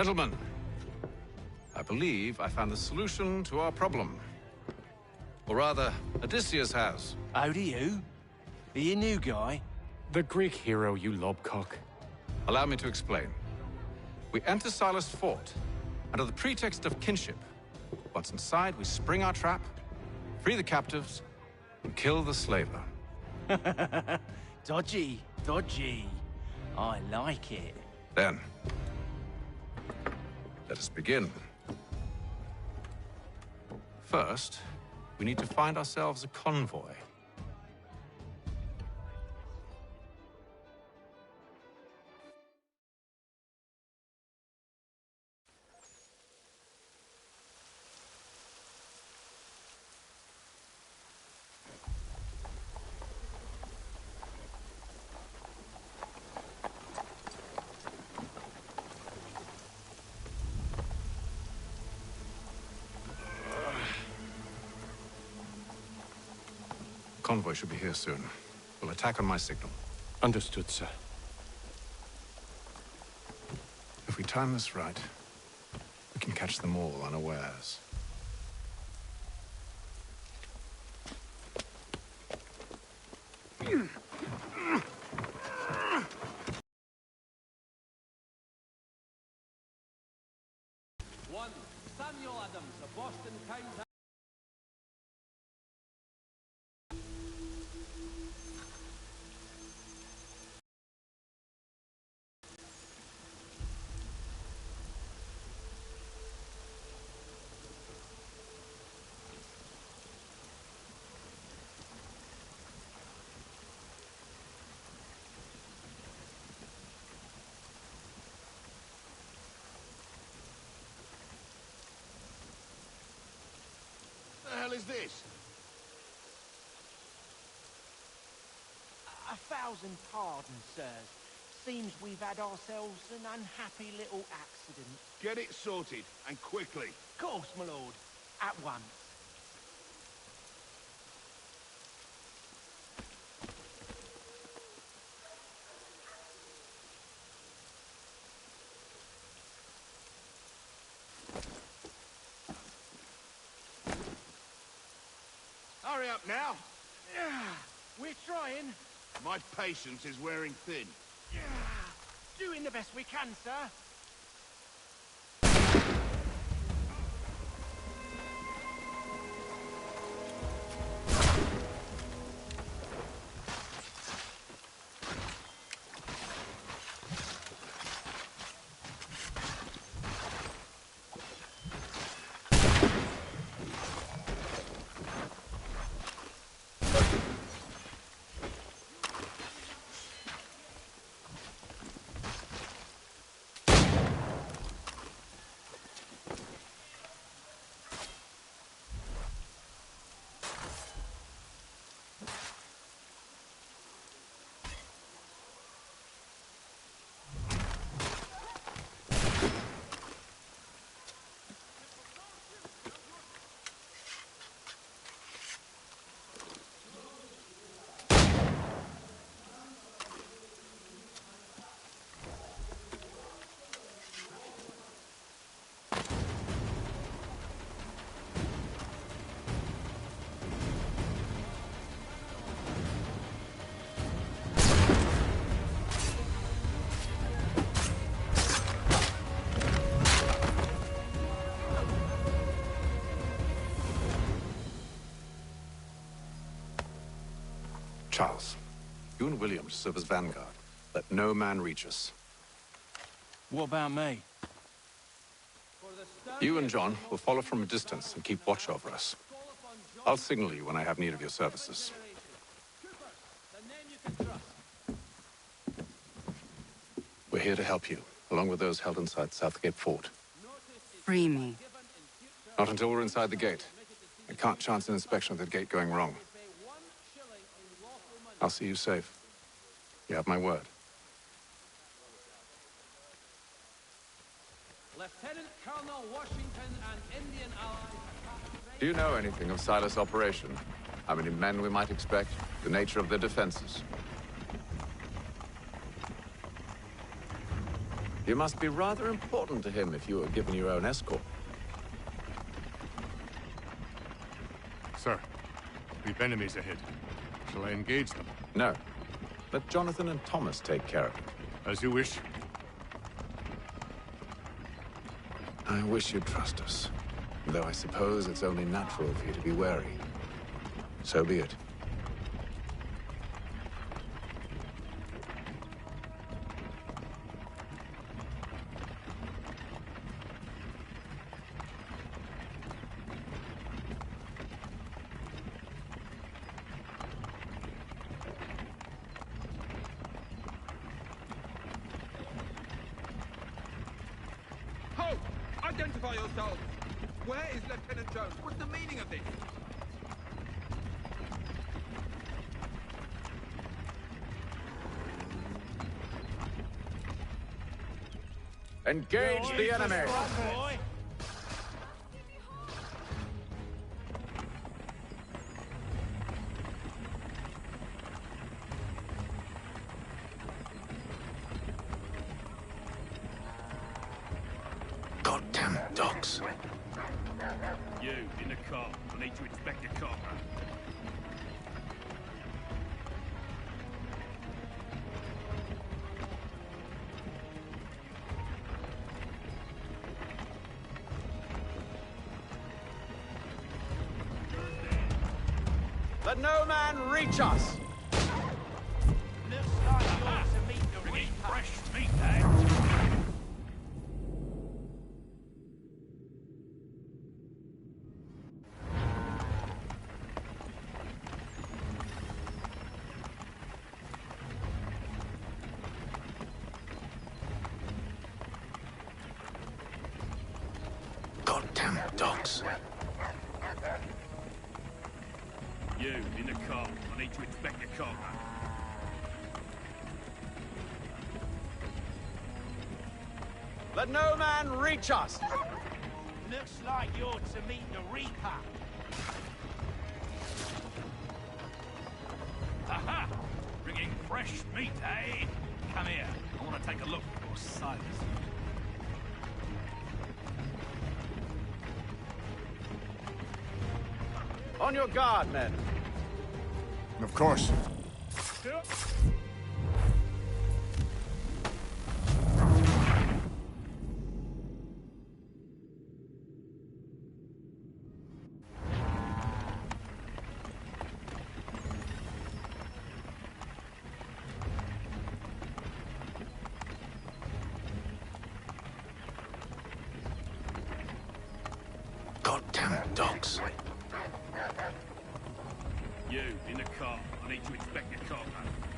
Gentlemen, I believe I found the solution to our problem. Or rather, Odysseus has. How do you? Are you new guy? The Greek hero, you lobcock. Allow me to explain. We enter Silas' fort, under the pretext of kinship. Once inside, we spring our trap, free the captives, and kill the slaver. Dodgy, dodgy. I like it. Then, let us begin. First, we need to find ourselves a convoy. Convoy should be here soon. We'll attack on my signal. Understood, sir. If we time this right, we can catch them all unawares. One, Samuel Adams, the Boston Times. What the hell is this? A thousand pardons, sirs. Seems we've had ourselves an unhappy little accident. Get it sorted, and quickly. Of course, my lord. At once. Hurry up now. We're trying. My patience is wearing thin. Doing the best we can, sir. Charles, you and William serve as vanguard. Let no man reach us. What about me? You and John will follow from a distance and keep watch over us. I'll signal you when I have need of your services. We're here to help you, along with those held inside Southgate Fort. Free me. Not until we're inside the gate. I can't chance an inspection of the gate going wrong. I'll see you safe. You have my word. Lieutenant Colonel Washington and Indian allies. Do you know anything of Silas' operation? How many men we might expect? The nature of their defenses? You must be rather important to him if you were given your own escort. Sir, we've enemies ahead. Shall I engage them? No. Let Jonathan and Thomas take care of it. As you wish. I wish you'd trust us. Though I suppose it's only natural for you to be wary. So be it. Halt! Identify yourselves! Where is Lieutenant Jones? What's the meaning of this? Engage the enemy! Boy. Goddamn dogs. You, in the car. I need to inspect the car. Let no man reach us! Looks like you're to meet the Reaper. Fresh meat, eh? Goddamn dogs. You, in the car. I need to inspect the car. Let no man reach us! Looks like you're to meet the Reaper. Aha! Bringing fresh meat, eh? Come here. I want to take a look at your Silas. On your guard, men. Of course. Goddamn dogs. You, in the car. I need to inspect the car.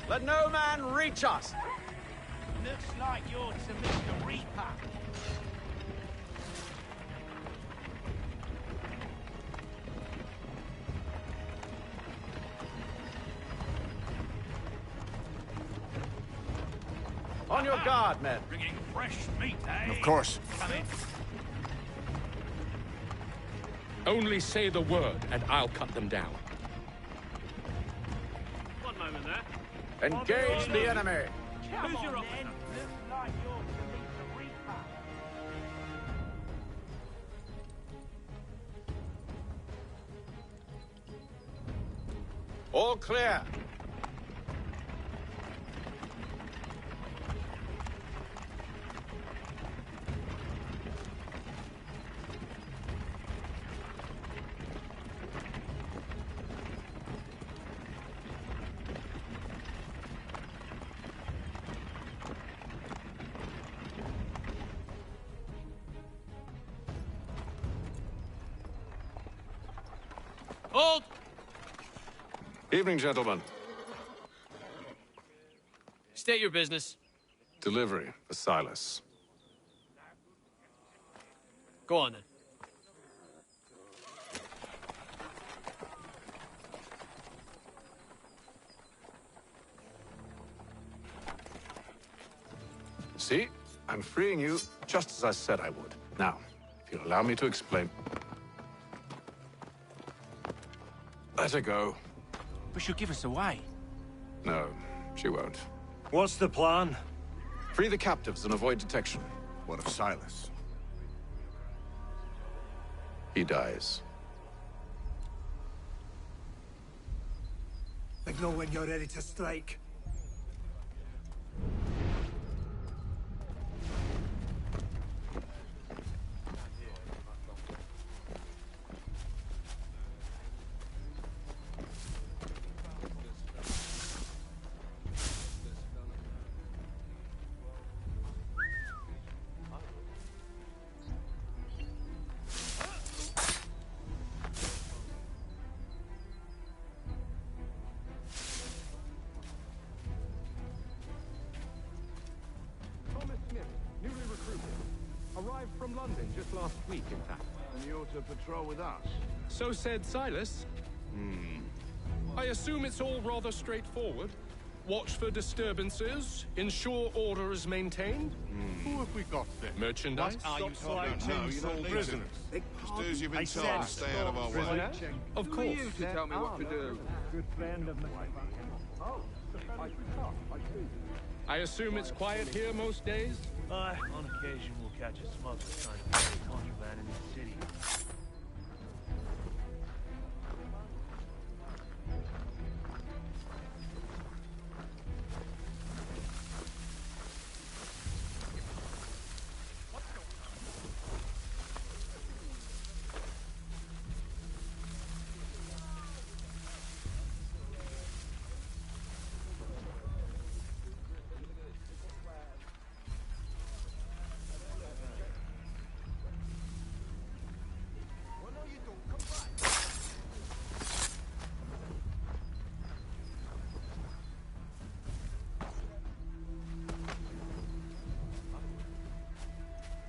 Let no man reach us! Looks like you're to meet the Reaper. On your guard, men. Bringing fresh meat, eh? Of course. Come in. Only say the word, and I'll cut them down. One moment there. Engage the enemy! Come Who's on, your then. officer? Looks like you're to meet the Reaper. All clear. Hold! Evening, gentlemen. State your business. Delivery for Silas. Go on, then. See? I'm freeing you just as I said I would. Now, if you'll allow me to explain. Let her go. But she'll give us away. No, she won't. What's the plan? Free the captives and avoid detection. What of Silas? He dies. Signal when you're ready to strike. Arrived from London just last week, in fact. And you're to patrol with us? So said Silas. I assume it's all rather straightforward. Watch for disturbances, ensure order is maintained. Who have we got then? Merchandise. No, you don't need prisoners. Just do as you've been told and stay out of our way. Of Who are course. you to tell me what to do? Good friend of mine. I assume it's quiet here most days? On occasion we'll catch a smuggler trying to carry contraband in the city.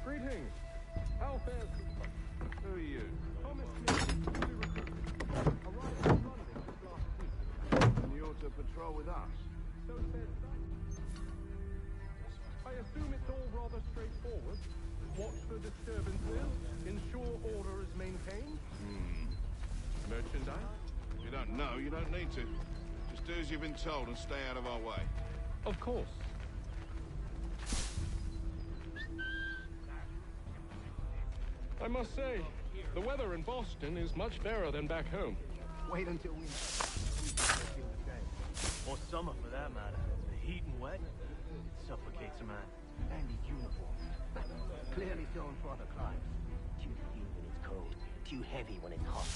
Greetings. How fares... Who are you? Thomas Smith, newly recruited. Arrived from London just last week. And you're to patrol with us? So said Silas. I assume it's all rather straightforward. Watch for disturbances, ensure order is maintained. Merchandise. You don't know, you don't need to. Just do as you've been told and stay out of our way. Of course. I must say, the weather in Boston is much fairer than back home. Wait until we... Or summer for that matter. The heat and wet, it suffocates a man. And his uniform. Clearly sewn for other climes. Too thin when it's cold, too heavy when it's hot.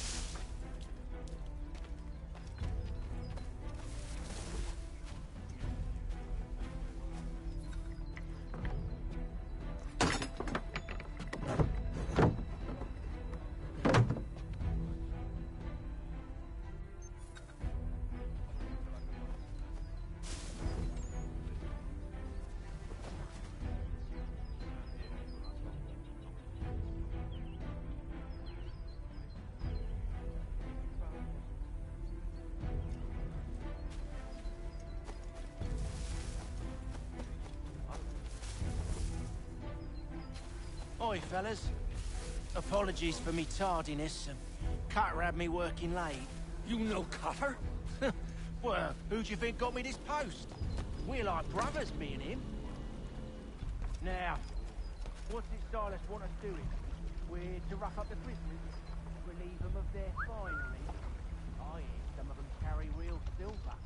Oi, fellas. Apologies for me tardiness. Cutter had me working late. You know Cutter? Well, who do you think got me this post? We're like brothers, me and him. Now, what's it Silas want us doing? We're to rough up the prisoners, relieve them of their finery. I hear some of them carry real silver.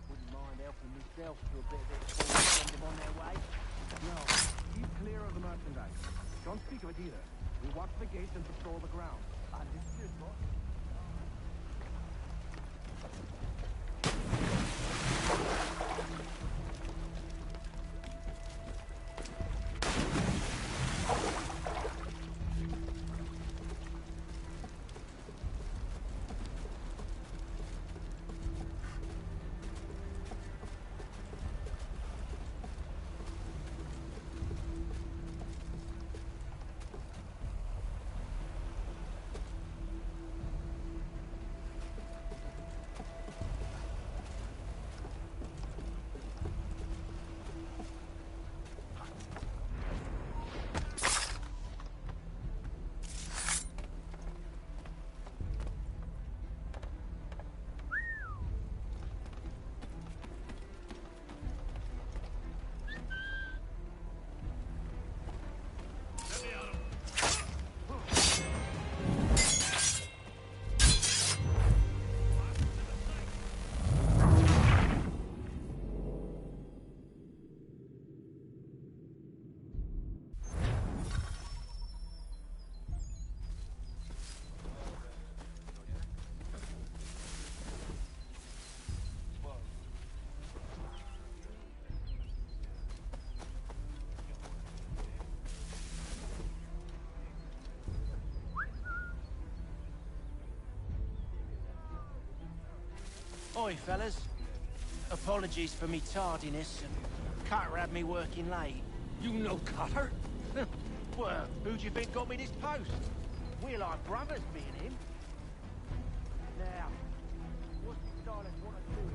Wouldn't mind helping myself to a bit of it before we send them on their way. No, keep clear of the merchandise. Don't speak of it either. We watch the gates and patrol the ground. Understood, boss. Oi, fellas. Apologies for me tardiness. Cutter had me working late. You know Cutter? Well, who do you think got me this post? We're like brothers, me and him. Now, what's the Starless want to do?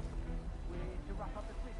We're to wrap up the quiz.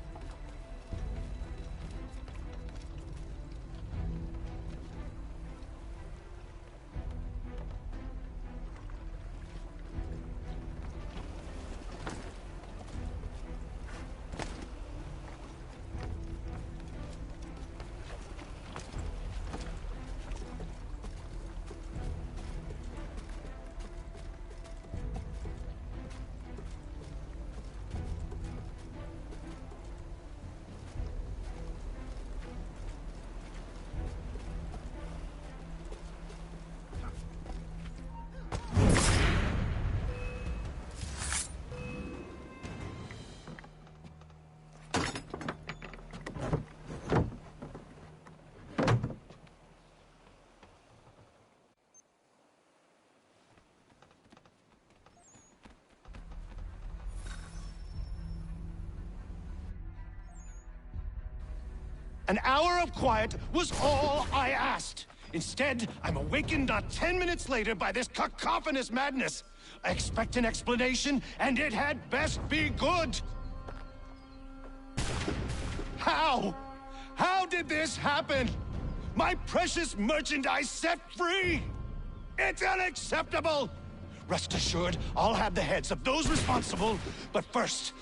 An hour of quiet was all I asked. Instead, I'm awakened not 10 minutes later by this cacophonous madness. I expect an explanation, and it had best be good. How? How did this happen? My precious merchandise set free! It's unacceptable! Rest assured, I'll have the heads of those responsible. But first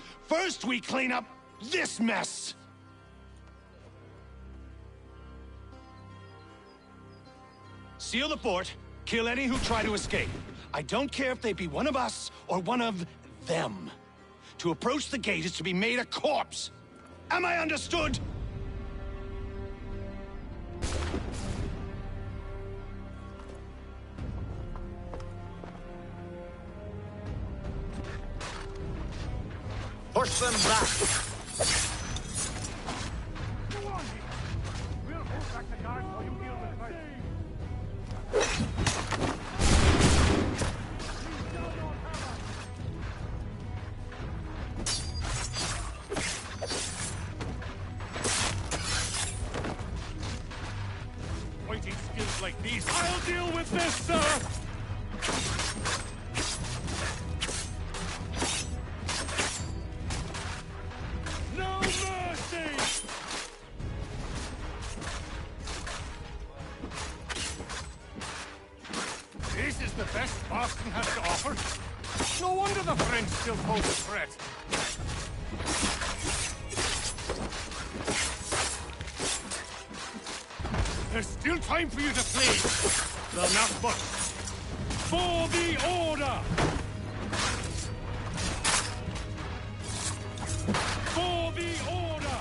we clean up this mess! Seal the fort, kill any who try to escape. I don't care if they be one of us or one of them. To approach the gate is to be made a corpse. Am I understood? Push them back! Go on! We'll hold back the guard while you deal with it. Fighting skills like these, I'll deal with this, sir! No mercy! This is the best Boston has to offer. No wonder the French still pose a threat. There's still time for you to flee. Though not much. For the order! For the order!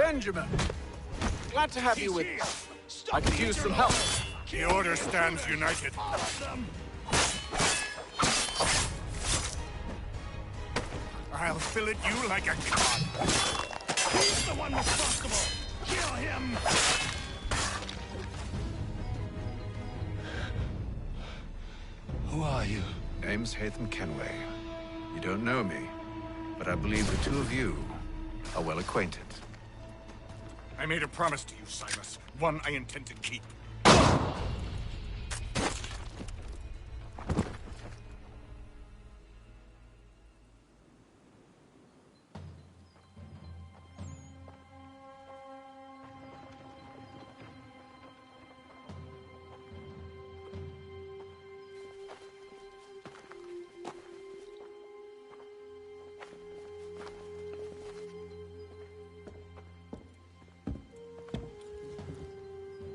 Benjamin! Glad to have you with... I could use some help. The Order stands united. I'll fillet you like a cod. He's the one responsible! Kill him! Who are you? Name's Hatham Kenway. You don't know me, but I believe the two of you are well acquainted. I made a promise to you, Silas. One I intend to keep.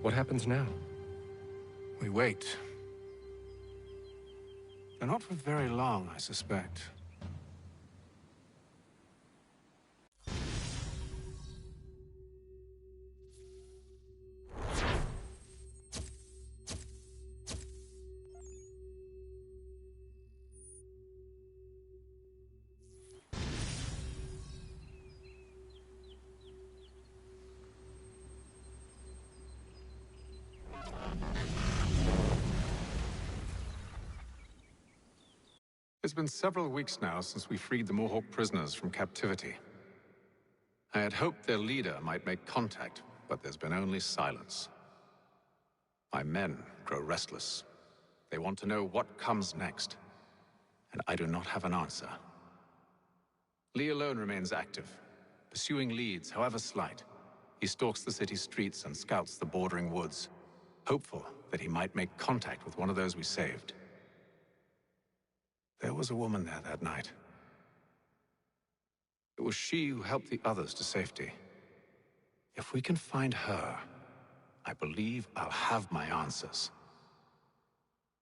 What happens now? We wait. And not for very long, I suspect. It's been several weeks now since we freed the Mohawk prisoners from captivity. I had hoped their leader might make contact, but there's been only silence. My men grow restless. They want to know what comes next, and I do not have an answer. Lee alone remains active, pursuing leads, however slight. He stalks the city streets and scouts the bordering woods, hopeful that he might make contact with one of those we saved. There was a woman there that night. It was she who helped the others to safety. If we can find her, I believe I'll have my answers.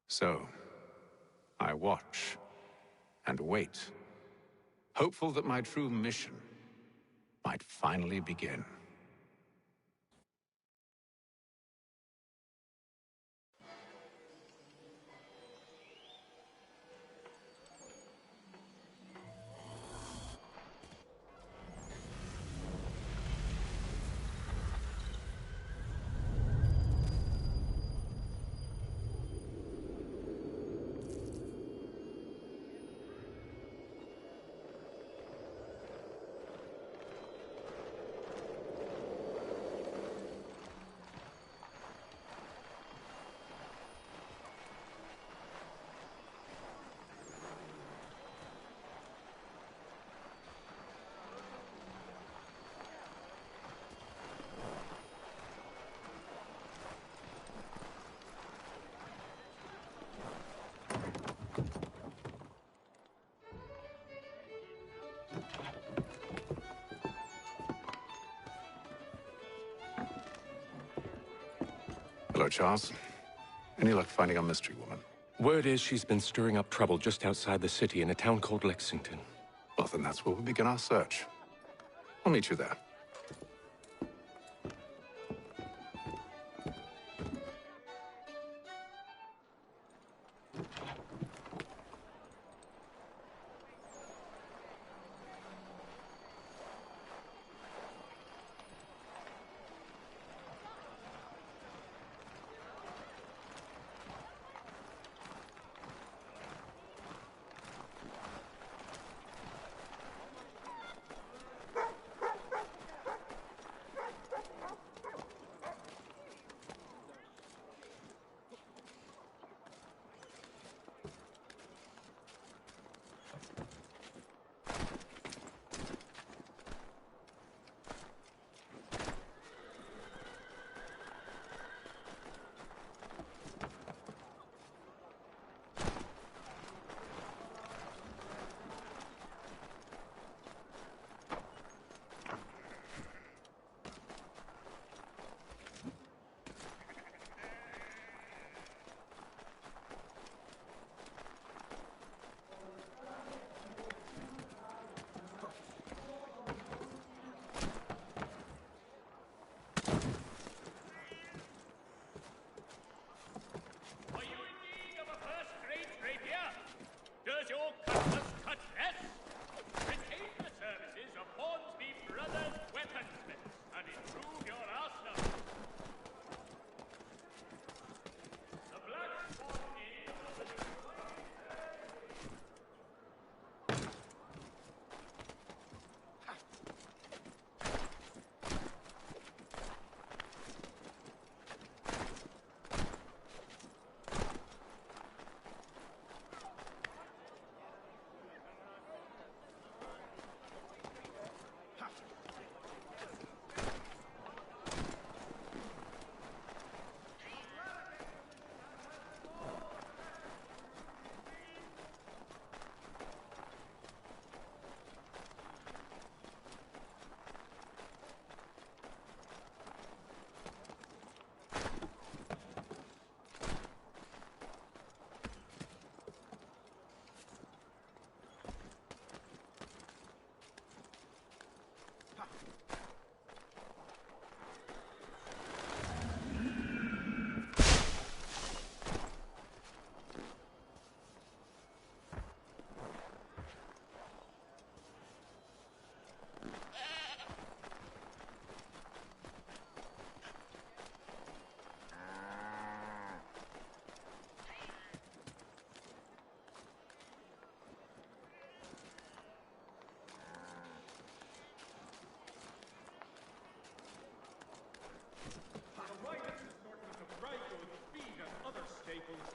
So, I watch and wait, hopeful that my true mission might finally begin. Hello, Charles. Any luck finding our mystery woman? Word is she's been stirring up trouble just outside the city in a town called Lexington. Well, then that's where we'll begin our search. I'll meet you there. as your cutlass cut less. Retain the services of Hornsby Brothers Weaponsmiths and improve your arsenal. The Black Swan Inn of the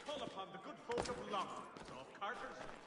call upon the good folk of Longlands off Carter's Lake.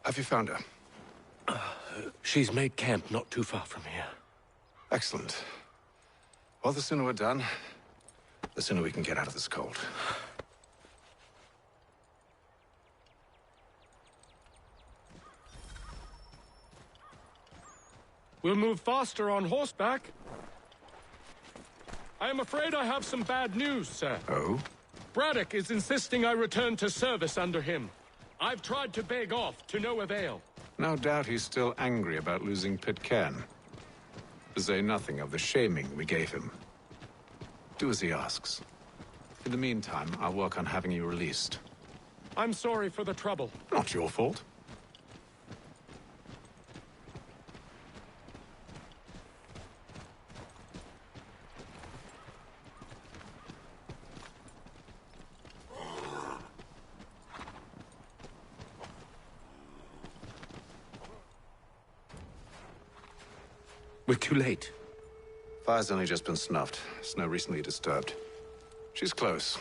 Have you found her? She's made camp not too far from here. Excellent. Well, the sooner we're done, the sooner we can get out of this cold. We'll move faster on horseback. I am afraid I have some bad news, sir. Oh? Braddock is insisting I return to service under him. I've tried to beg off, to no avail. No doubt he's still angry about losing Pitcairn. To say nothing of the shaming we gave him. Do as he asks. In the meantime, I'll work on having you released. I'm sorry for the trouble. Not your fault. We're too late. Fire's only just been snuffed. Snow recently disturbed. She's close.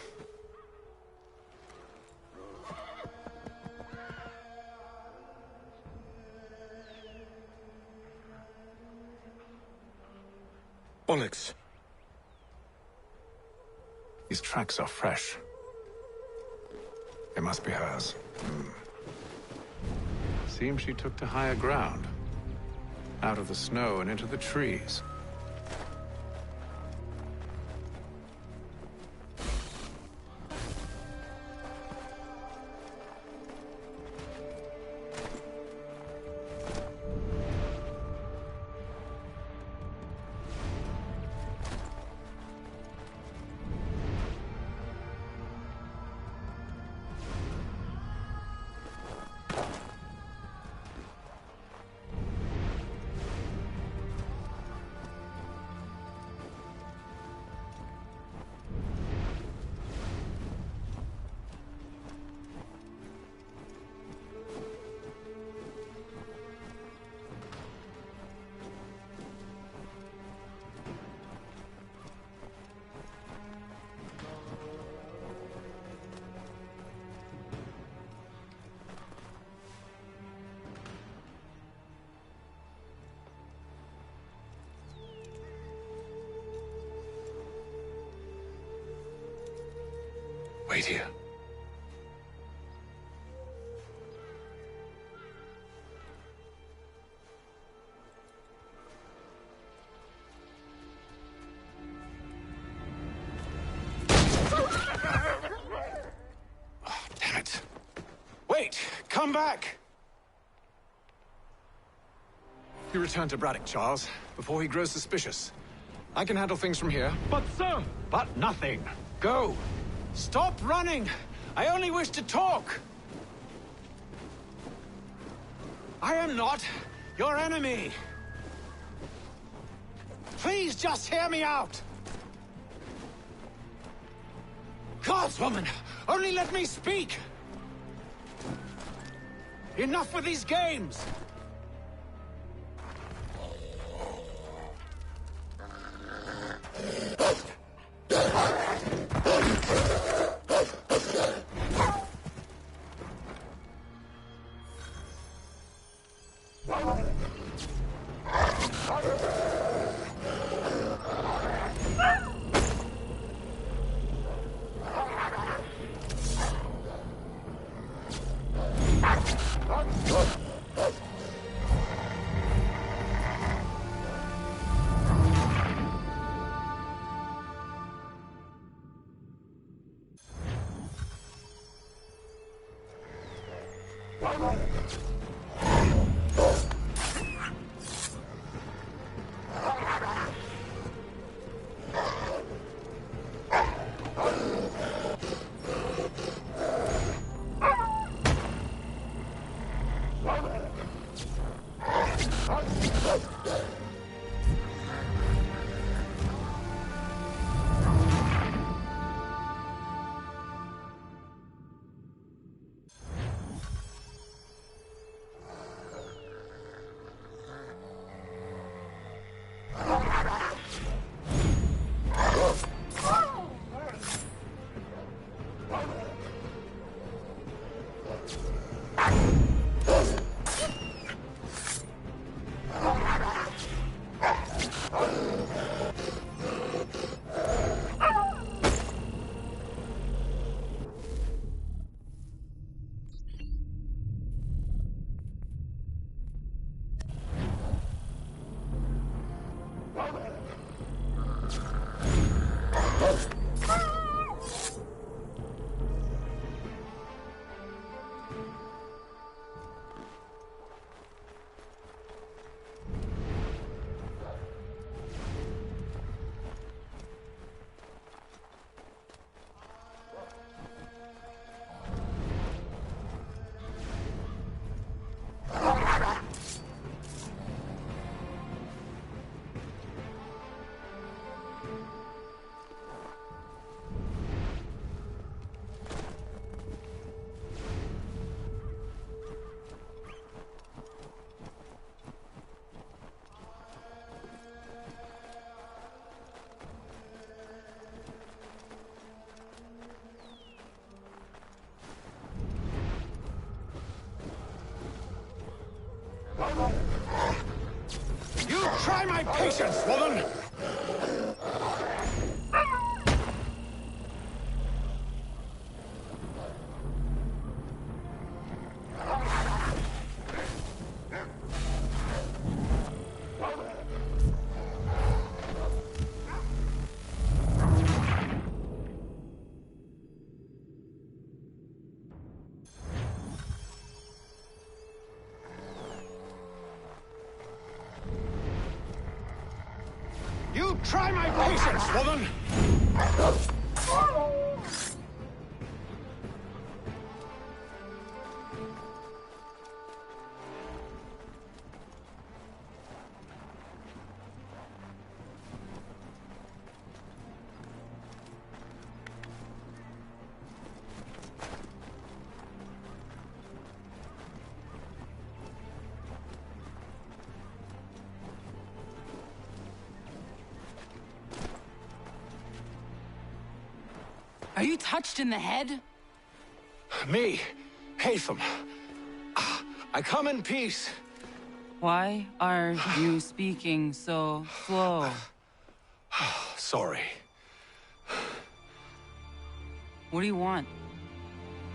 Bollocks. These tracks are fresh. They must be hers. Seems she took to higher ground. Out of the snow and into the trees. Wait here. Oh, damn it. Wait! Come back! You return to Braddock, Charles, before he grows suspicious. I can handle things from here. But, sir! But nothing. Go! Stop running! I only wish to talk! I am not your enemy! Please just hear me out! Guardswoman! Only let me speak! Enough with these games! my patience, woman! You try my patience, woman! Are you touched in the head? Me, Hatham. I come in peace. Why are you speaking so slow? Sorry. What do you want?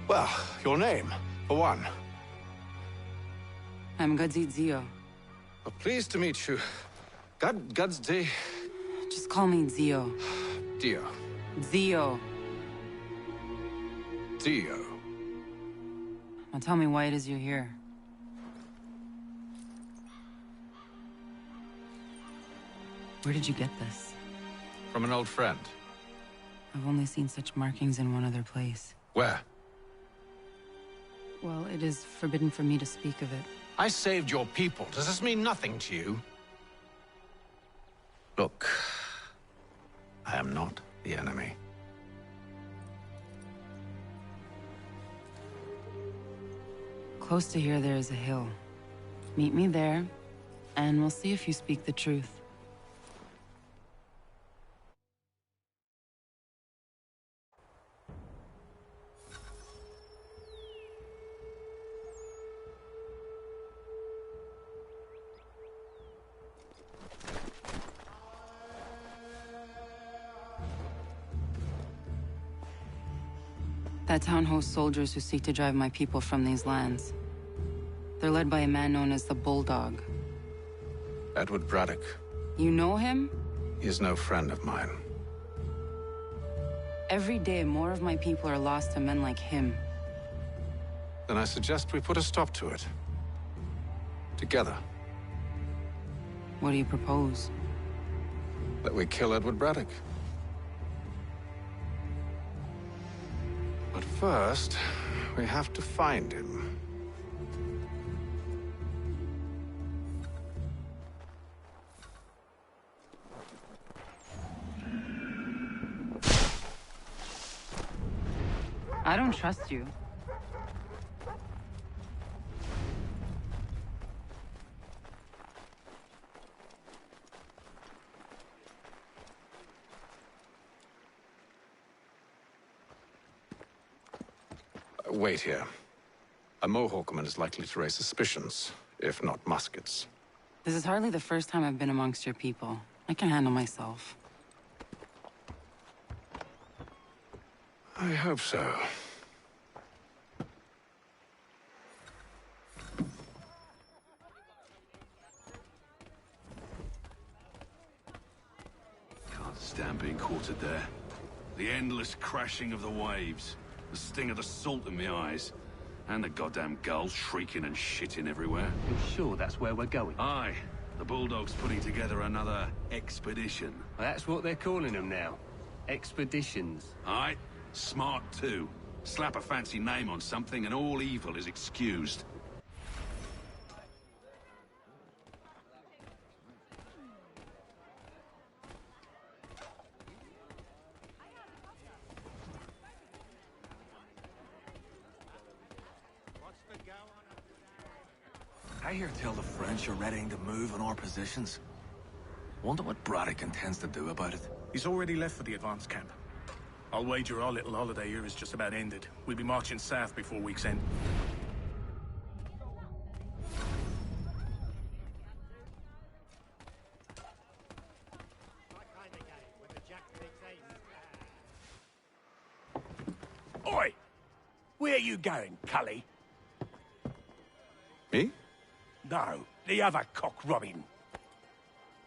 Well, your name, for one. I'm Gadzi Zio. Well, pleased to meet you. Gadzi. Just call me Zio. Dio. Zio. Dio. Now tell me why it is you're here. Where did you get this? From an old friend. I've only seen such markings in one other place. Where? Well, it is forbidden for me to speak of it. I saved your people. Does this mean nothing to you? Look, I am not the enemy. Close to here, there is a hill. Meet me there, and we'll see if you speak the truth. That town hosts soldiers who seek to drive my people from these lands. They're led by a man known as the Bulldog. Edward Braddock. You know him? He is no friend of mine. Every day, more of my people are lost to men like him. Then I suggest we put a stop to it. Together. What do you propose? That we kill Edward Braddock. But first, we have to find him. I don't trust you. Wait here. A Mohawkman is likely to raise suspicions, if not muskets. This is hardly the first time I've been amongst your people. I can handle myself. I hope so. Can't stand being quartered there. The endless crashing of the waves. The sting of the salt in my eyes. And the goddamn gulls shrieking and shitting everywhere. You're sure that's where we're going? Aye. The Bulldog's putting together another expedition. Well, that's what they're calling them now. Expeditions. Aye. Smart too. Slap a fancy name on something and all evil is excused. I hear tell the French are readying to move on our positions. Wonder what Braddock intends to do about it. He's already left for the advance camp. I'll wager our little holiday here is just about ended. We'll be marching south before week's end. Oi! Where you going, Cully? Me? No, the other cock Robin.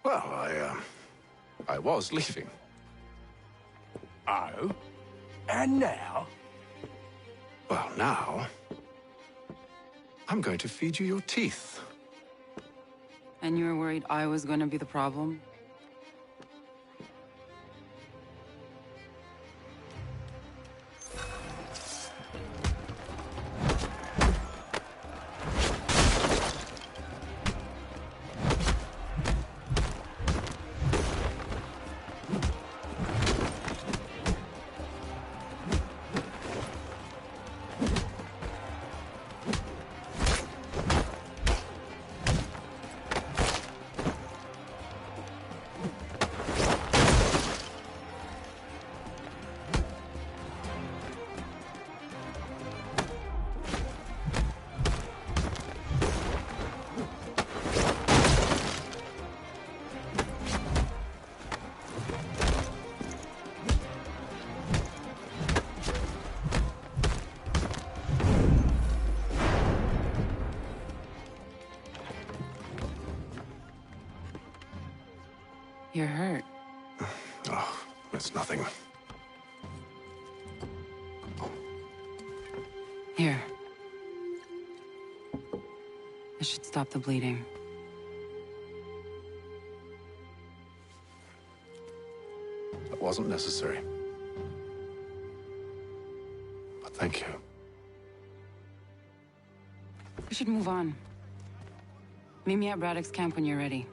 Well, I was leaving. Oh? And now? Well, now... I'm going to feed you your teeth. And you were worried I was gonna be the problem? You're hurt. Oh, it's nothing. Here. This should stop the bleeding. That wasn't necessary. But thank you. We should move on. Meet me at Braddock's camp when you're ready.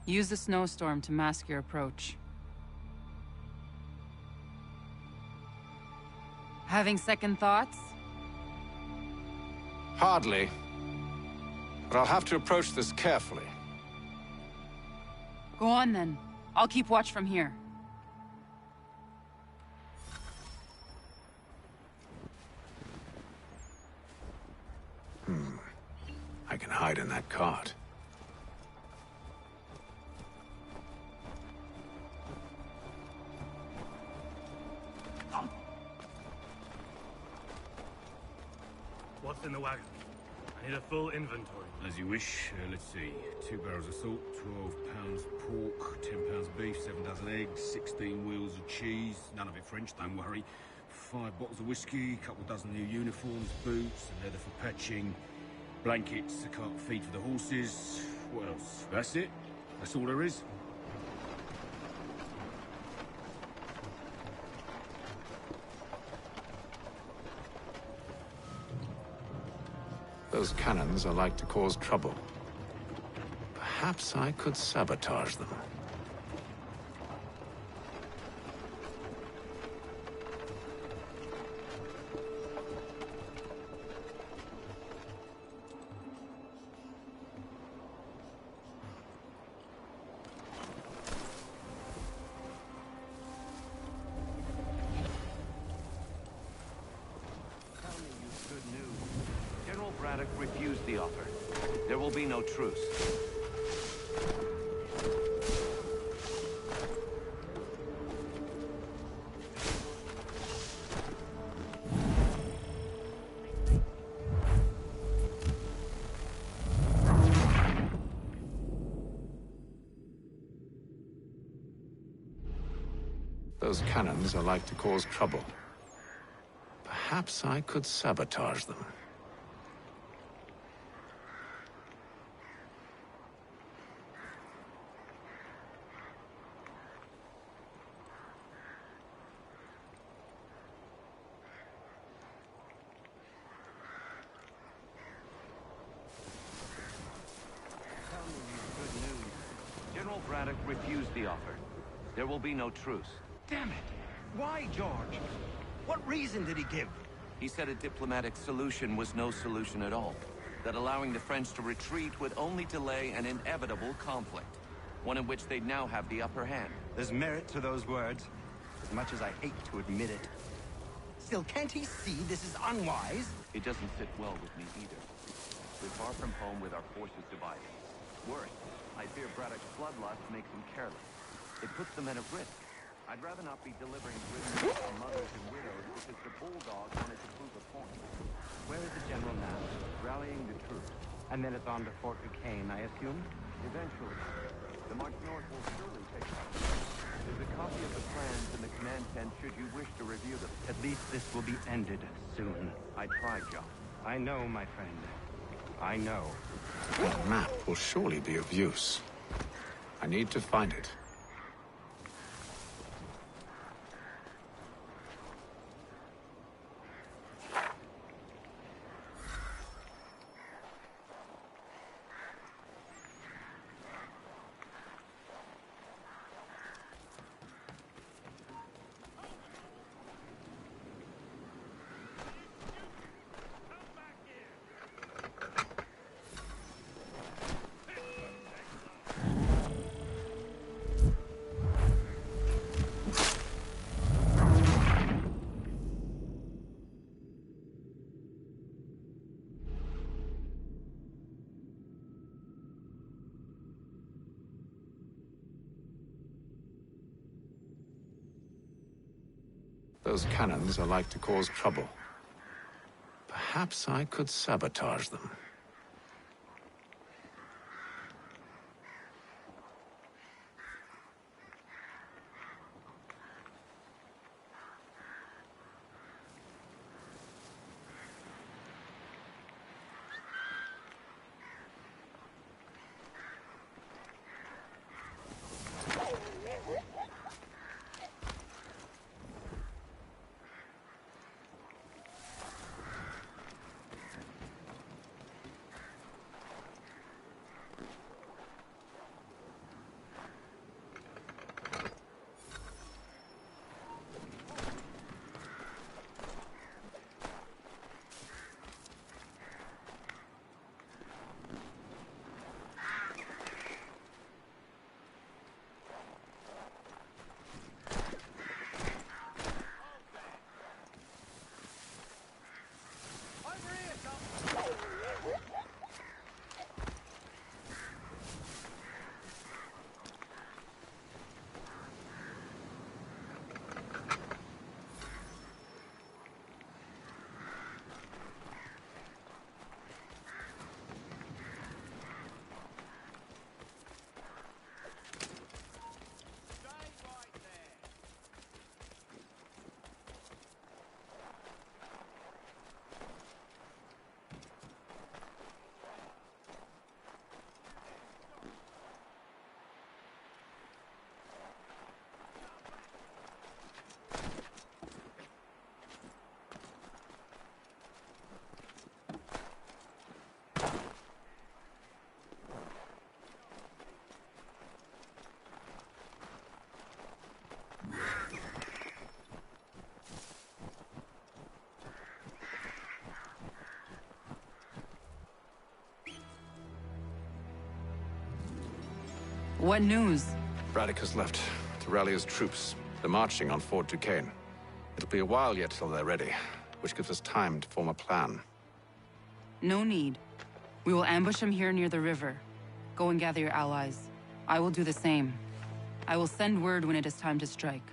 Use the snowstorm to mask your approach. Having second thoughts? Hardly. But I'll have to approach this carefully. Go on then. I'll keep watch from here. I can hide in that cart. What's in the wagon? I need a full inventory. As you wish. Let's see. 2 barrels of salt, 12 pounds pork, 10 pounds beef, 7 dozen eggs, 16 wheels of cheese. None of it French, don't worry. 5 bottles of whiskey, couple dozen new uniforms, boots, and leather for patching, blankets, a cart of feed for the horses. What else? That's it. That's all there is. Those cannons are like to cause trouble. Perhaps I could sabotage them. Refused the offer. There will be no truce. Those cannons are like to cause trouble. Perhaps I could sabotage them. General Braddock refused the offer. There will be no truce. Damn it! Why, George? What reason did he give? He said a diplomatic solution was no solution at all. That allowing the French to retreat would only delay an inevitable conflict. One in which they'd now have the upper hand. There's merit to those words, as much as I hate to admit it. Still, can't he see this is unwise? It doesn't sit well with me either. We're far from home with our forces divided. Worry. I fear Braddock's bloodlust makes him careless. It puts the men at risk. I'd rather not be delivering prisoners to mothers and widows because the bulldog wanted to prove a point. Where is the general now? Rallying the troops. And then it's on to Fort Duquesne, I assume? Eventually. The march north will surely take place. There's a copy of the plans in the command tent should you wish to review them. At least this will be ended soon. I tried, John. I know, my friend. I know. That map will surely be of use. I need to find it. Those cannons are like to cause trouble. Perhaps I could sabotage them. What news? Braddock has left to rally his troops. They're marching on Fort Duquesne. It'll be a while yet till they're ready, which gives us time to form a plan. No need. We will ambush him here near the river. Go and gather your allies. I will do the same. I will send word when it is time to strike.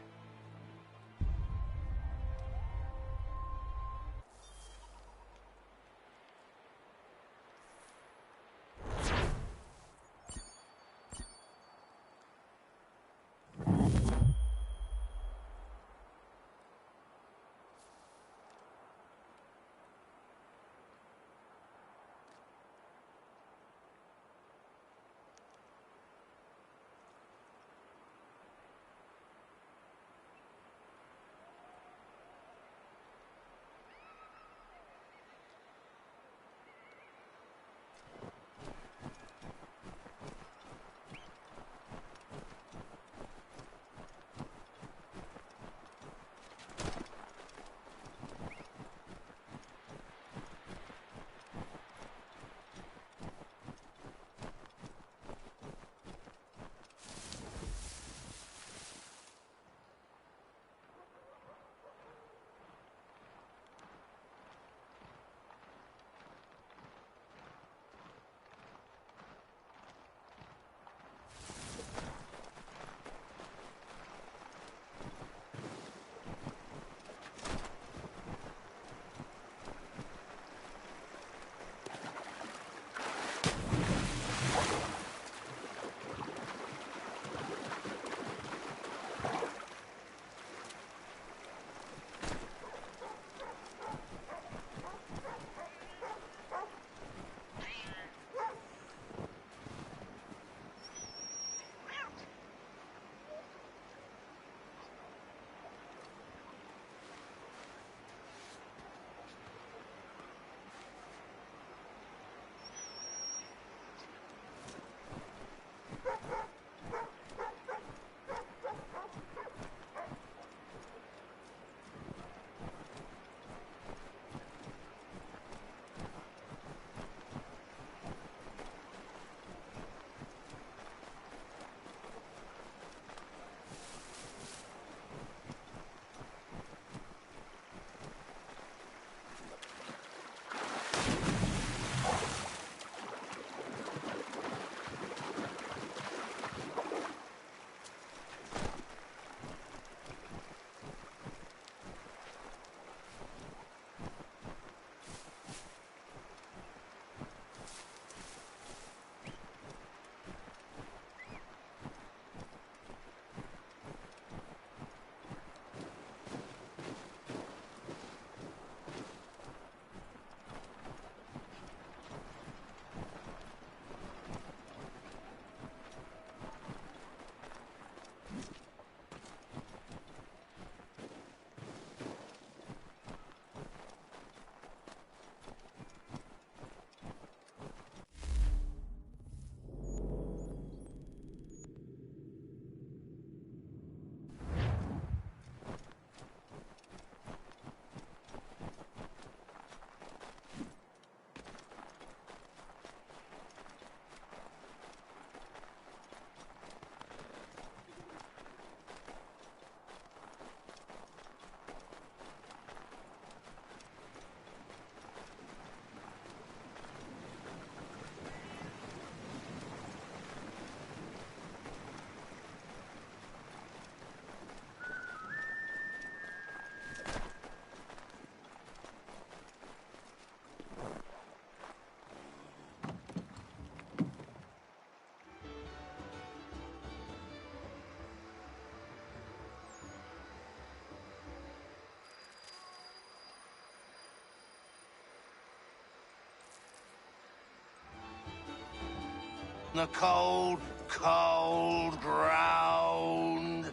The cold, cold ground.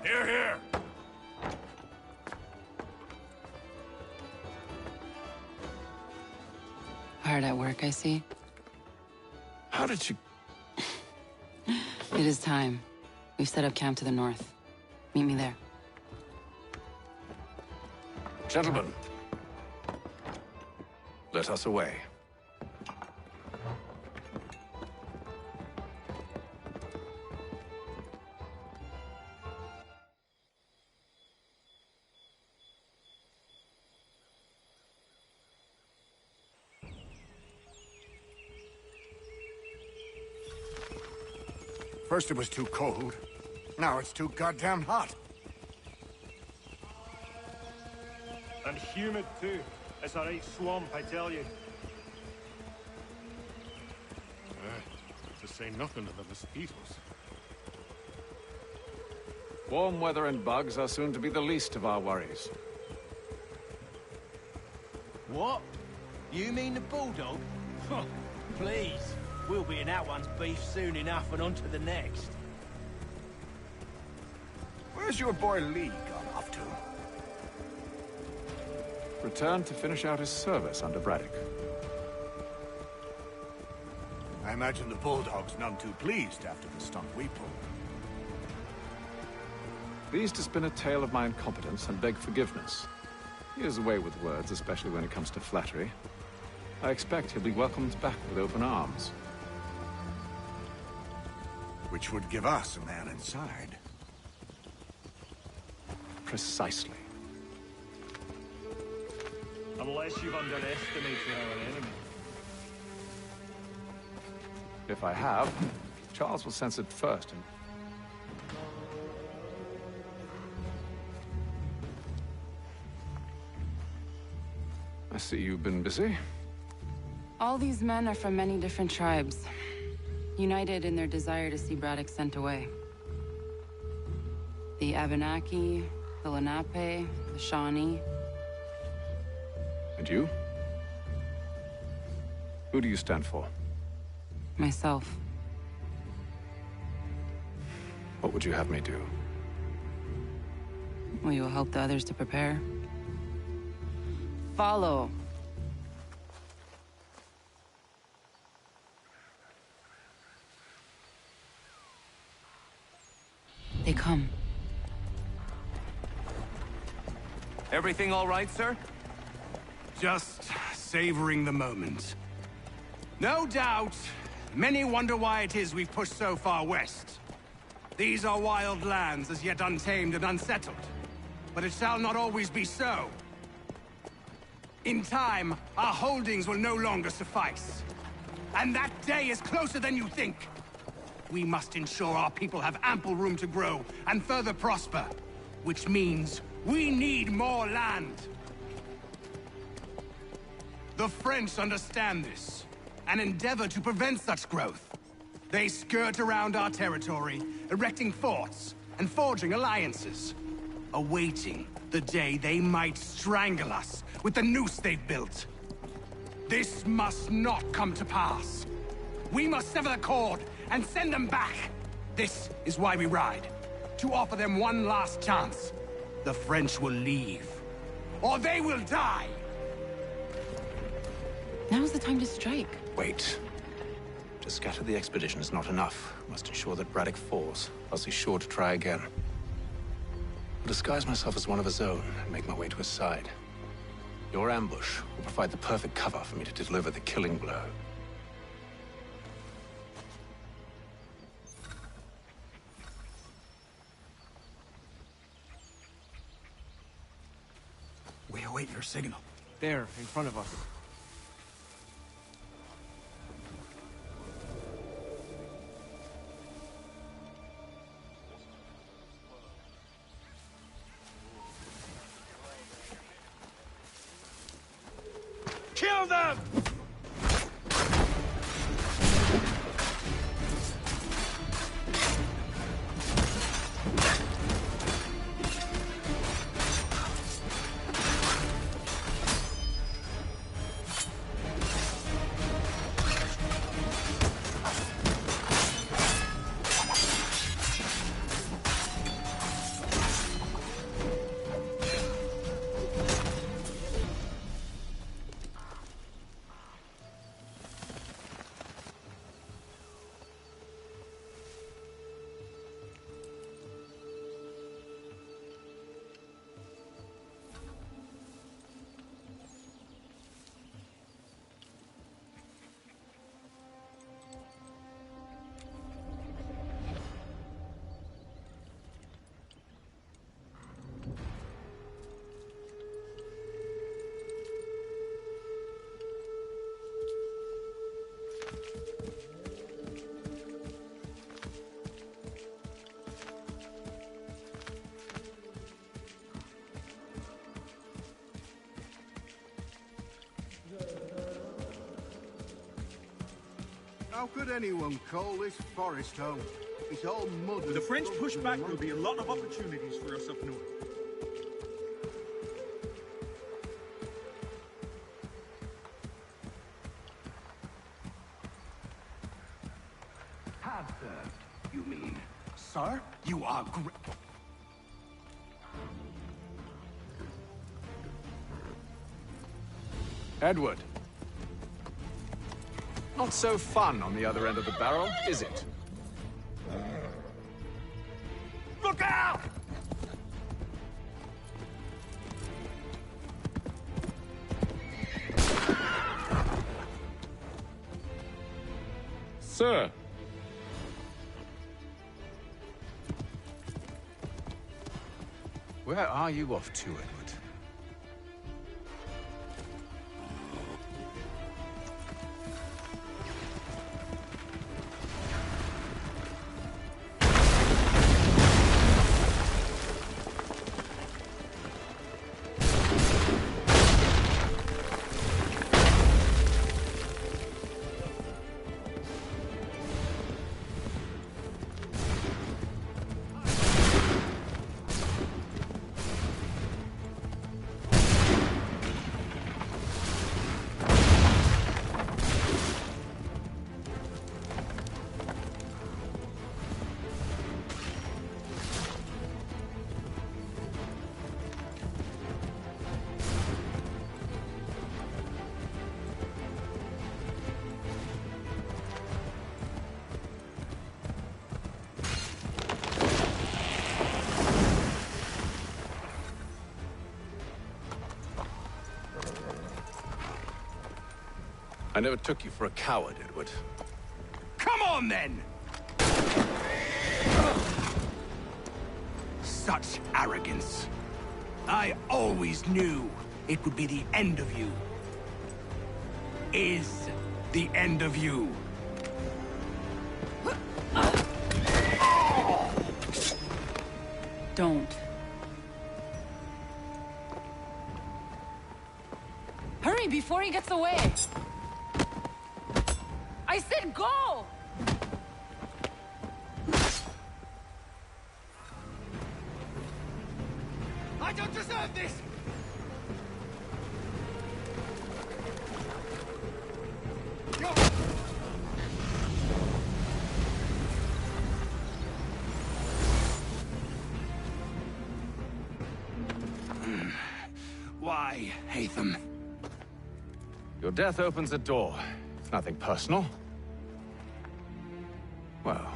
Here, here! Hard at work, I see. How did you... It is time. We've set up camp to the north. Meet me there. Gentlemen, let us away. First it was too cold. Now it's too goddamn hot. And humid too. It's a right swamp, I tell you. To say nothing of the mosquitoes. Warm weather and bugs are soon to be the least of our worries. What? You mean the bulldog? Please. We'll be in that one's beef soon enough and on to the next. Where's your boy Lee gone off to? Returned to finish out his service under Braddock. I imagine the bulldog's none too pleased after the stunt we pulled. Pleased to spin a tale of my incompetence and beg forgiveness. He is away with words, especially when it comes to flattery. I expect he'll be welcomed back with open arms. Which would give us a man inside. Precisely. Unless you've underestimated our enemy. If I have, Charles will sense it first and... I see you've been busy. All these men are from many different tribes, united in their desire to see Braddock sent away. The Abenaki, the Lenape, the Shawnee. And you? Who do you stand for? Myself. What would you have me do? Will you help the others to prepare? Follow. They come. Everything all right, sir? Just savoring the moment. No doubt, many wonder why it is we've pushed so far west. These are wild lands, as yet untamed and unsettled. But it shall not always be so. In time, our holdings will no longer suffice. And that day is closer than you think. We must ensure our people have ample room to grow and further prosper. Which means we need more land. The French understand this, and endeavor to prevent such growth. They skirt around our territory, erecting forts and forging alliances, awaiting the day they might strangle us with the noose they've built. This must not come to pass. We must sever the cord and send them back. This is why we ride, to offer them one last chance. The French will leave, or they will die. Now's the time to strike. Wait. To scatter the expedition is not enough. We must ensure that Braddock falls, else he's sure to try again. I'll disguise myself as one of his own and make my way to his side. Your ambush will provide the perfect cover for me to deliver the killing blow. We await your signal. There, in front of us. Kill them! How could anyone call this forest home? It's all mud. With the French push back, there'll be a lot of opportunities for us up north. Have served, you mean? Sir, you are great. Edward. Not so fun on the other end of the barrel, is it? Look out! Sir. Where are you off to, Edward? I never took you for a coward, Edward. Come on, then! Such arrogance. I always knew it would be the end of you. Is the end of you. Don't. Hurry before he gets away! I said go! I don't deserve this! Why, Hatham? Your death opens a door. It's nothing personal. Well,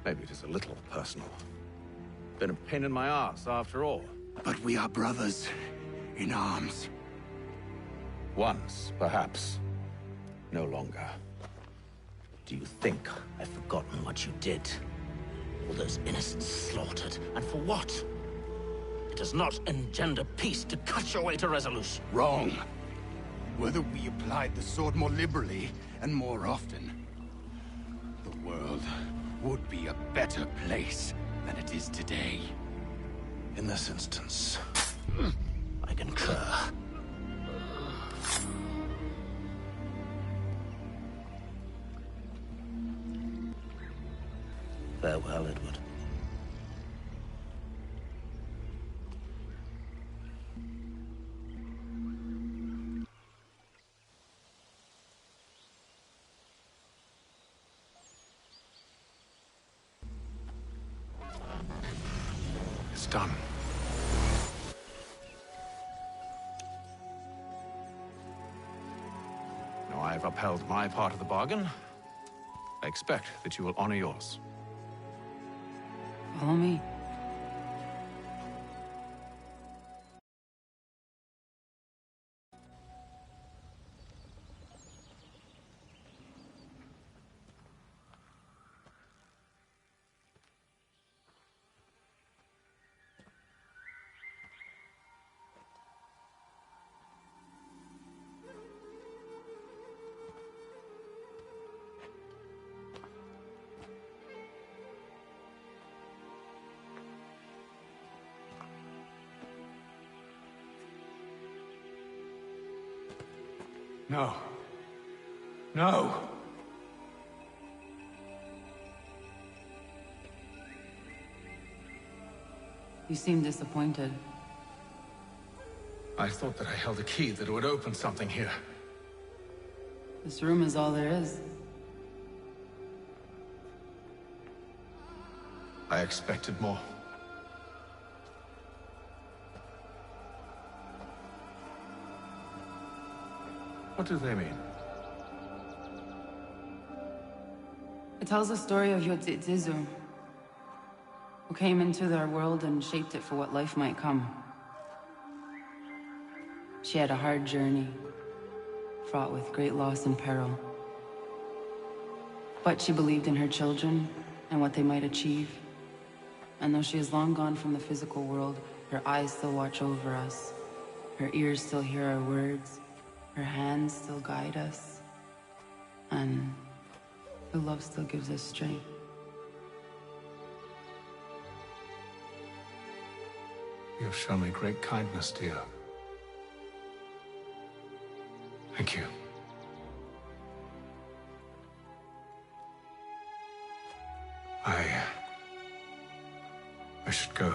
maybe it is a little personal. Been a pain in my ass, after all. But we are brothers in arms. Once, perhaps. No longer. Do you think I've forgotten what you did? All those innocents slaughtered, and for what? It does not engender peace to cut your way to resolution. Wrong. Whether we applied the sword more liberally and more often, the world would be a better place than it is today. In this instance, I concur. Farewell, Edward. It's done. Now I've upheld my part of the bargain. I expect that you will honor yours. Follow me. No. No. You seem disappointed. I thought that I held a key that would open something here. This room is all there is. I expected more. What do they mean? It tells the story of Yotzitzizu, who came into their world and shaped it for what life might come. She had a hard journey, fraught with great loss and peril. But she believed in her children and what they might achieve. And though she is long gone from the physical world, her eyes still watch over us. Her ears still hear our words. Her hands still guide us. And her love still gives us strength. You have shown me great kindness, dear. Thank you. I should go.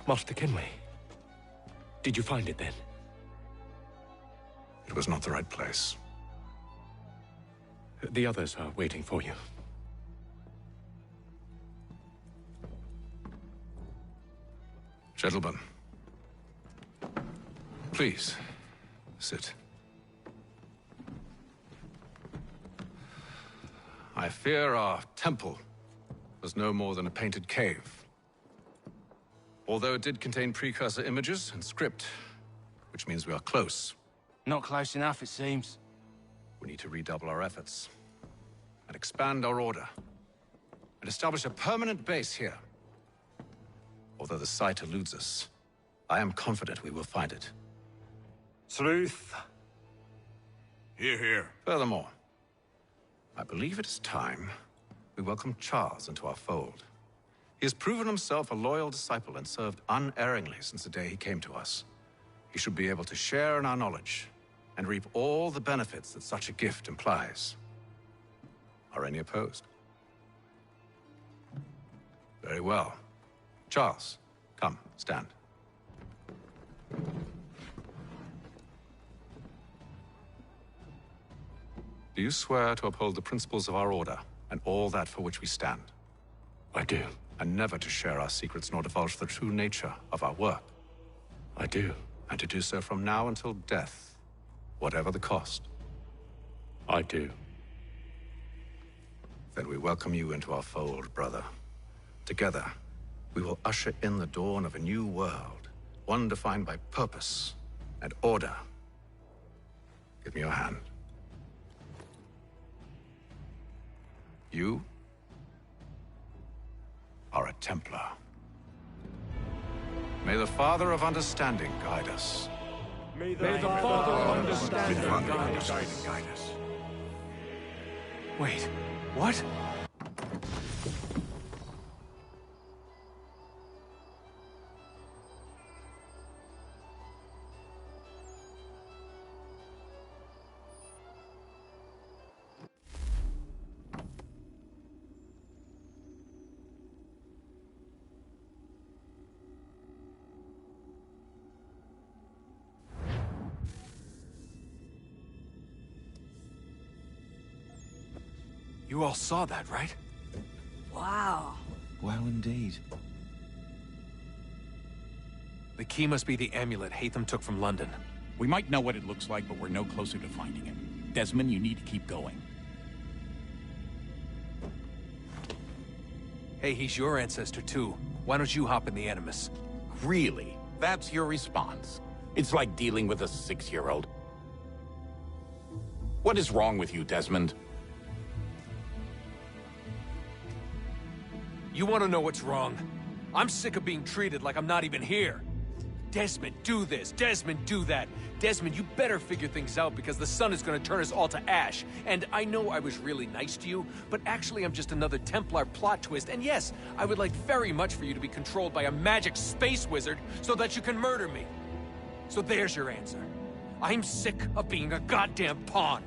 Master Kenway. Did you find it then? It was not the right place. The others are waiting for you. Gentlemen, please, sit. I fear our temple was no more than a painted cave. Although it did contain precursor images and script, which means we are close. Not close enough, it seems. We need to redouble our efforts and expand our order and establish a permanent base here. Although the site eludes us, I am confident we will find it. Truth. Hear, hear. Furthermore, I believe it is time we welcome Charles into our fold. He has proven himself a loyal disciple and served unerringly since the day he came to us. He should be able to share in our knowledge and reap all the benefits that such a gift implies. Are any opposed? Very well. Charles, come, stand. Do you swear to uphold the principles of our order and all that for which we stand? I do. And never to share our secrets nor divulge the true nature of our work? I do. And to do so from now until death, whatever the cost? I do. Then we welcome you into our fold, brother. Together, we will usher in the dawn of a new world, one defined by purpose and order. Give me your hand. You are a Templar. May the Father of Understanding guide us. May the Father of Understanding guide us. Wait, what? You all saw that, right? Wow. Wow, indeed. The key must be the amulet Hatham took from London. We might know what it looks like, but we're no closer to finding it. Desmond, you need to keep going. Hey, he's your ancestor too. Why don't you hop in the Animus? Really? That's your response? It's like dealing with a 6-year-old. What is wrong with you, Desmond? You want to know what's wrong? I'm sick of being treated like I'm not even here. Desmond, do this. Desmond, do that. Desmond, you better figure things out because the sun is going to turn us all to ash. And I know I was really nice to you, but actually I'm just another Templar plot twist. And yes, I would like very much for you to be controlled by a magic space wizard so that you can murder me. So there's your answer. I'm sick of being a goddamn pawn.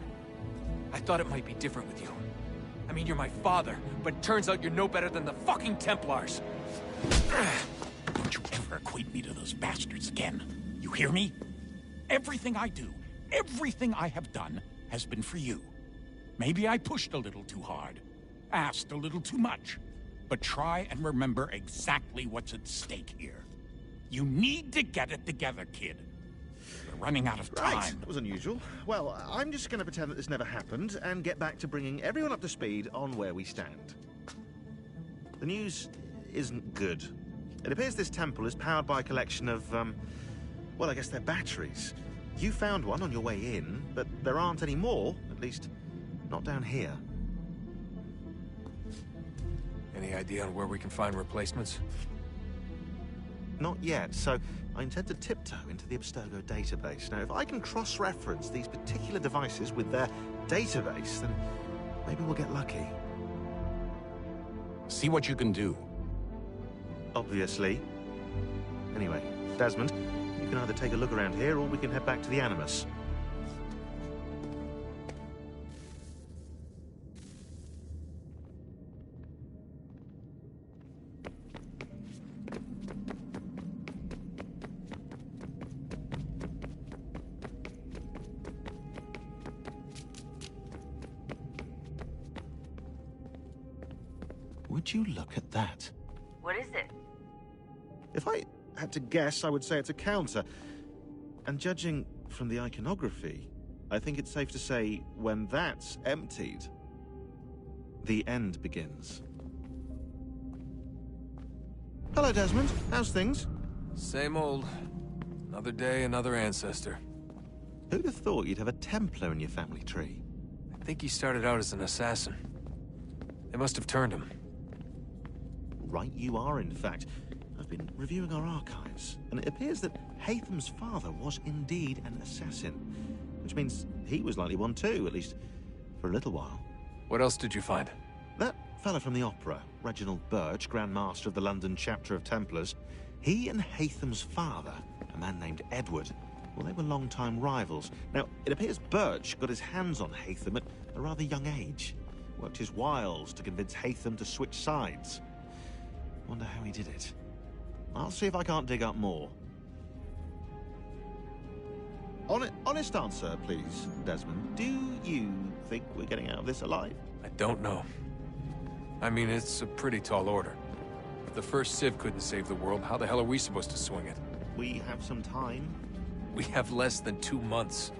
I thought it might be different with you. I mean, you're my father, but it turns out you're no better than the fucking Templars. Don't you ever equate me to those bastards again. You hear me? Everything I do, everything I have done, has been for you. Maybe I pushed a little too hard, asked a little too much, but try and remember exactly what's at stake here. You need to get it together, kid. We're running out of time. Right, that was unusual. Well, I'm just going to pretend that this never happened and get back to bringing everyone up to speed on where we stand. The news isn't good. It appears this temple is powered by a collection of, well, I guess they're batteries. You found one on your way in, but there aren't any more, at least not down here. Any idea on where we can find replacements? Not yet, so I intend to tiptoe into the Abstergo database. Now, if I can cross-reference these particular devices with their database, then maybe we'll get lucky. See what you can do. Obviously. Anyway, Desmond, you can either take a look around here or we can head back to the Animus. Would you look at that? What is it? If I had to guess, I would say it's a counter. And judging from the iconography, I think it's safe to say when that's emptied, the end begins. Hello, Desmond. How's things? Same old. Another day, another ancestor. Who'd have thought you'd have a Templar in your family tree? I think he started out as an assassin. They must have turned him. Right you are, in fact. I've been reviewing our archives, and it appears that Hatham's father was indeed an assassin, which means he was likely one too, at least for a little while. What else did you find? That fella from the opera, Reginald Birch, Grand Master of the London chapter of Templars, he and Hatham's father, a man named Edward, well, they were long-time rivals. Now, it appears Birch got his hands on Hatham at a rather young age, worked his wiles to convince Hatham to switch sides. Wonder how he did it. I'll see if I can't dig up more. Honest answer, please, Desmond. Do you think we're getting out of this alive? I don't know. I mean, it's a pretty tall order. If the first Civ couldn't save the world, how the hell are we supposed to swing it? We have some time. We have less than 2 months.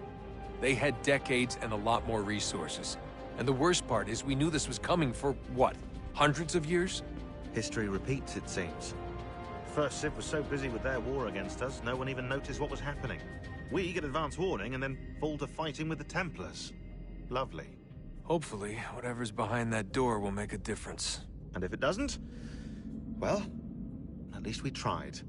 They had decades and a lot more resources. And the worst part is we knew this was coming for, what, hundreds of years? History repeats, it seems. First Civ was so busy with their war against us, no one even noticed what was happening. We get advance warning and then fall to fighting with the Templars. Lovely. Hopefully, whatever's behind that door will make a difference. And if it doesn't, well, at least we tried.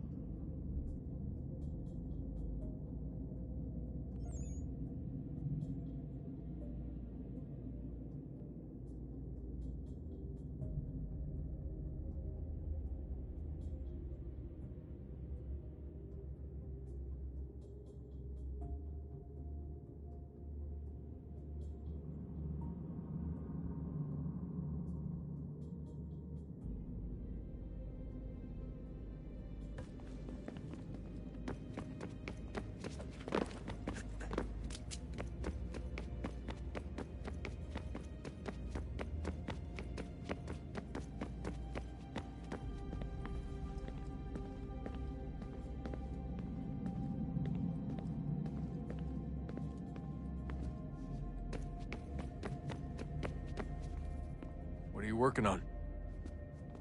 What are you working on?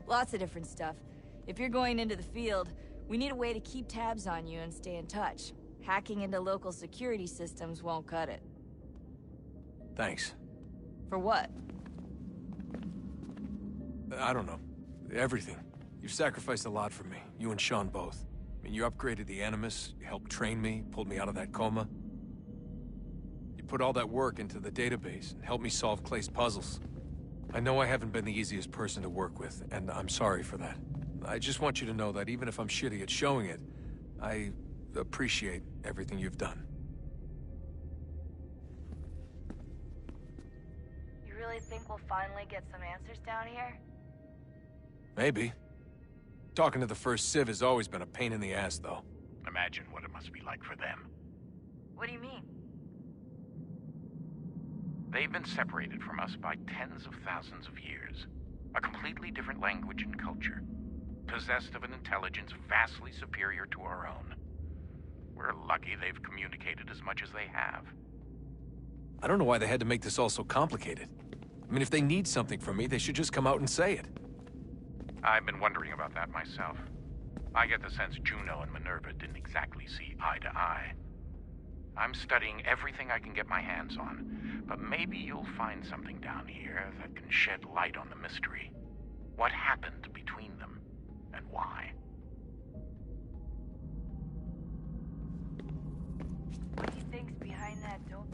Lots of different stuff. If you're going into the field, we need a way to keep tabs on you and stay in touch. Hacking into local security systems won't cut it. Thanks. For what? I don't know. Everything. You've sacrificed a lot for me, you and Sean both. I mean, you upgraded the Animus, you helped train me, pulled me out of that coma. You put all that work into the database and helped me solve Clay's puzzles. I know I haven't been the easiest person to work with, and I'm sorry for that. I just want you to know that even if I'm shitty at showing it, I appreciate everything you've done. You really think we'll finally get some answers down here? Maybe. Talking to the First Civ has always been a pain in the ass, though. Imagine what it must be like for them. What do you mean? They've been separated from us by tens of thousands of years. A completely different language and culture. Possessed of an intelligence vastly superior to our own. We're lucky they've communicated as much as they have. I don't know why they had to make this all so complicated. I mean, if they need something from me, they should just come out and say it. I've been wondering about that myself. I get the sense Juno and Minerva didn't exactly see eye to eye. I'm studying everything I can get my hands on, but maybe you'll find something down here that can shed light on the mystery. What happened between them, and why? What do you think's behind that door?